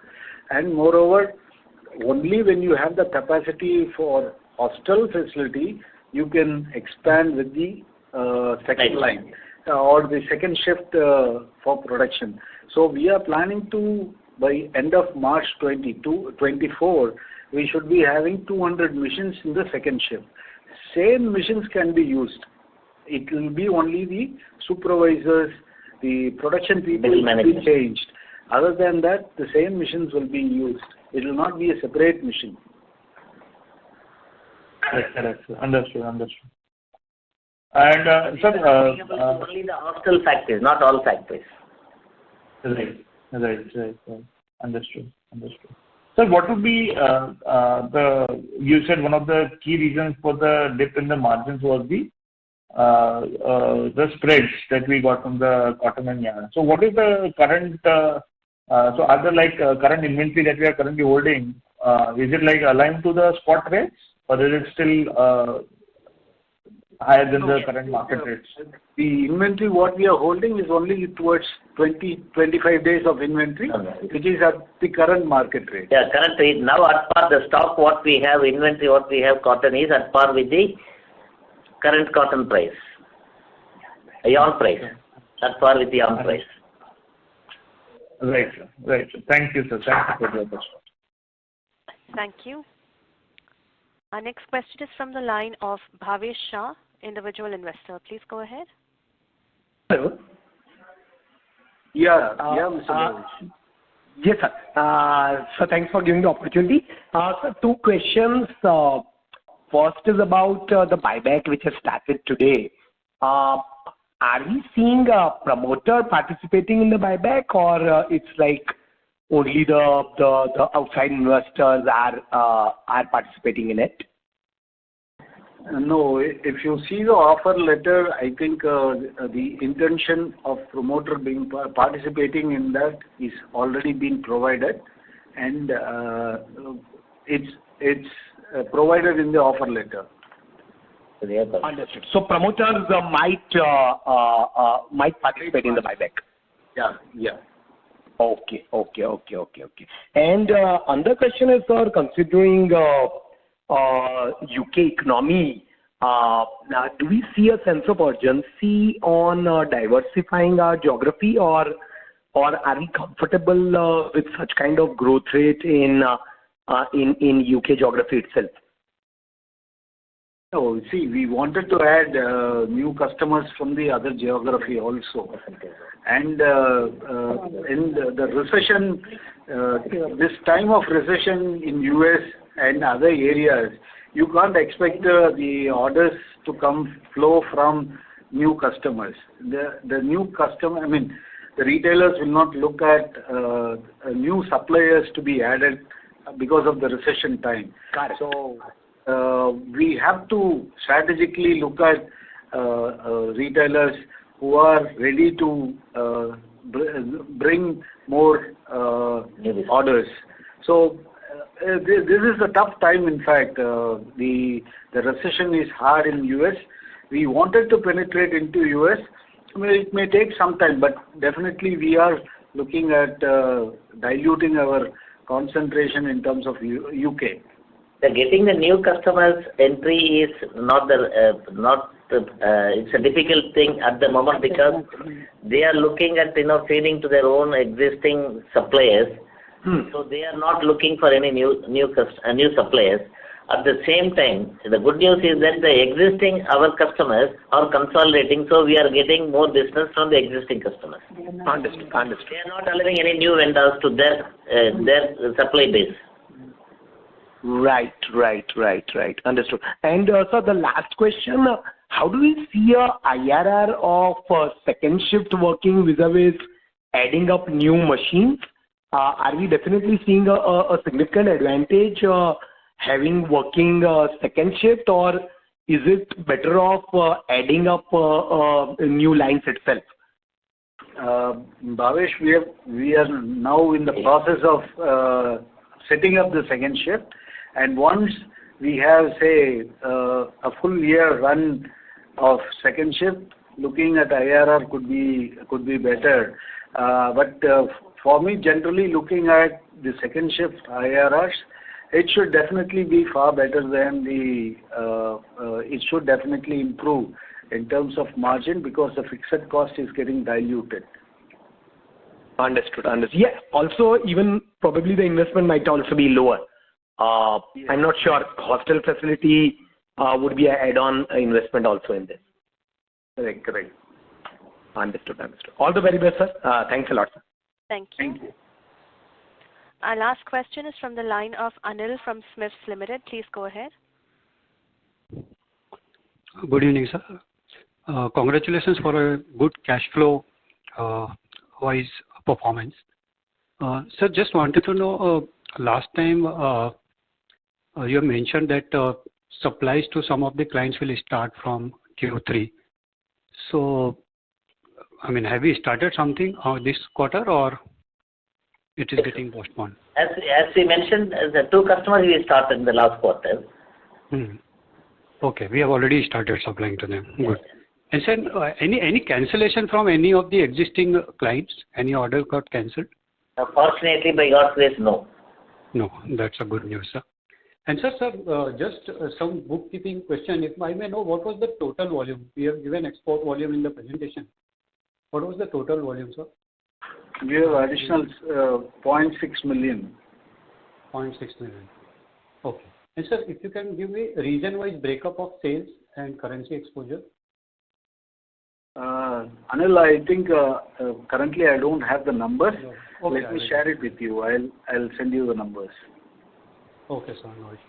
[SPEAKER 4] And moreover, only when you have the capacity for hostel facility, you can expand with the second line or the second shift for production. So we are planning to, by end of March 24, we should be having 200 machines in the second shift. Same machines can be used. It will be only the supervisors, the production people will be changed. Other than that, the same machines will be used. It will not be a separate machine.
[SPEAKER 14] Correct. Understood. And
[SPEAKER 3] only the hostel factories, not all factories.
[SPEAKER 14] Right. Understood. So what would be you said one of the key reasons for the dip in the margins was the spreads that we got from the cotton and yarn. So what is the current, so are there current inventory that we are currently holding, is it aligned to the spot rates, or is it still higher than the current market rates.
[SPEAKER 4] The inventory what we are holding is only towards 20-25 days of inventory, which is at the current market rate.
[SPEAKER 3] Yeah, current rate. Now at par, the stock what we have, inventory what we have, cotton is at par with the current cotton price. Yarn price. At par with the yarn price.
[SPEAKER 14] Right, sir. Right, sir. Thank you, sir. Thank you for the question.
[SPEAKER 1] Thank you. Our next question is from the line of Bhavesh Shah, individual investor. Please go ahead.
[SPEAKER 15] Hello.
[SPEAKER 4] Yeah, Mr. Bhavesh.
[SPEAKER 15] Yes, sir. So thanks for giving the opportunity. So two questions. First is about the buyback which has started today. Are we seeing a promoter participating in the buyback, or it's like only the outside investors are participating in it?
[SPEAKER 4] No, if you see the offer letter, I think the intention of promoter being participating in that is already been provided, and it's provided in the offer letter.
[SPEAKER 15] Understood. So promoters might participate in the buyback.
[SPEAKER 4] Yeah.
[SPEAKER 15] Okay. And another question is, sir, considering UK economy, now do we see a sense of urgency on diversifying our geography, or are we comfortable with such kind of growth rate in UK geography itself?
[SPEAKER 4] No, see, we wanted to add new customers from the other geography also. And in the recession, this time of recession in US and other areas, you can't expect the orders to flow from new customers. The new customer, I mean, the retailers will not look at new suppliers to be added because of the recession time.
[SPEAKER 15] Got it.
[SPEAKER 4] So we have to strategically look at retailers who are ready to bring more orders. So this is a tough time. In fact, the recession is hard in US. We wanted to penetrate into US. I mean, it may take some time, but definitely we are looking at diluting our concentration in terms of UK.
[SPEAKER 3] Getting the new customers entry is it's a difficult thing at the moment, because they are looking at feeding to their own existing suppliers. So they are not looking for any new suppliers. At the same time, the good news is that our customers are consolidating, so we are getting more business from the existing customers.
[SPEAKER 15] Understood.
[SPEAKER 3] They are not allowing any new vendors to their supply base.
[SPEAKER 15] Right. Understood. And sir, the last question, how do we see a IRR of second shift working vis-a-vis adding up new machines? Are we definitely seeing a significant advantage having working second shift, or is it better off adding up new lines itself?
[SPEAKER 4] Bhavesh, we are now in the process of setting up the second shift, and once we have, say, a full year run of second shift, looking at IRR could be better. But for me, generally looking at the second shift IRRs, it should definitely be far better than it should definitely improve in terms of margin, because the fixed cost is getting diluted.
[SPEAKER 15] Understood. Yeah. Also, even probably the investment might also be lower. I'm not sure. Hostel facility would be an add-on investment also in this.
[SPEAKER 4] Correct.
[SPEAKER 15] Understood. All the very best, sir. Thanks a lot, sir.
[SPEAKER 1] Thank you. Our last question is from the line of Anil from Smiths Limited. Please go ahead.
[SPEAKER 16] Good evening, sir. Congratulations for a good cash flow wise performance. Sir, just wanted to know, last time you mentioned that supplies to some of the clients will start from Q3. So, I mean, have we started something this quarter, or it is getting postponed?
[SPEAKER 3] As we mentioned, the two customers we started in the last quarter.
[SPEAKER 16] Okay, we have already started supplying to them. Good. And sir, any cancellation from any of the existing clients? Any order got cancelled?
[SPEAKER 3] Fortunately, by God's grace, no.
[SPEAKER 16] No, that's a good news, sir. And sir, just some bookkeeping question. If I may know, what was the total volume? We have given export volume in the presentation. What was the total volume, sir?
[SPEAKER 4] We have additional 0.6 million.
[SPEAKER 16] 0.6 million. Okay. And sir, if you can give me region-wise breakup of sales and currency exposure.
[SPEAKER 4] Anil, I think currently I don't have the numbers.
[SPEAKER 16] No. Okay,
[SPEAKER 4] Let me share it with you. I'll send you the numbers.
[SPEAKER 16] Okay, sir. No issues.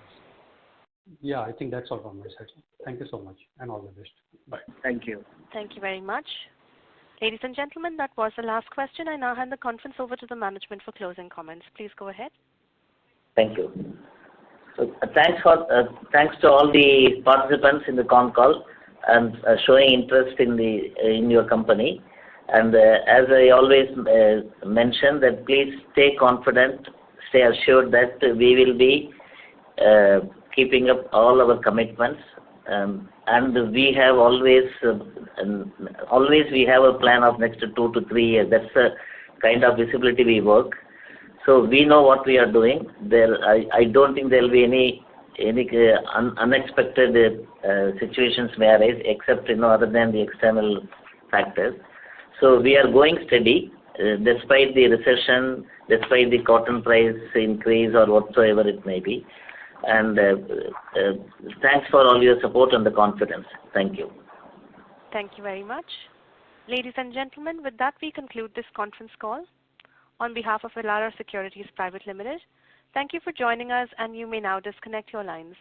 [SPEAKER 16] Yeah, I think that's all from my side. Thank you so much and all the best. Bye.
[SPEAKER 4] Thank you.
[SPEAKER 1] Thank you very much. Ladies and gentlemen, that was the last question. I now hand the conference over to the management for closing comments. Please go ahead.
[SPEAKER 3] Thank you. So, thanks to all the participants in the Concall and showing interest in your company. And as I always mention, that please stay confident, stay assured that we will be keeping up all our commitments. And we have always we have a plan of next 2 to 3 years. That's the kind of visibility we work. So we know what we are doing. I don't think there will be any unexpected situations may arise, except other than the external factors. So we are going steady, despite the recession, despite the cotton price increase or whatsoever it may be. And thanks for all your support and the confidence. Thank you.
[SPEAKER 1] Thank you very much. Ladies and gentlemen, with that we conclude this conference call. On behalf of Elara Securities Private Limited, thank you for joining us, and you may now disconnect your lines.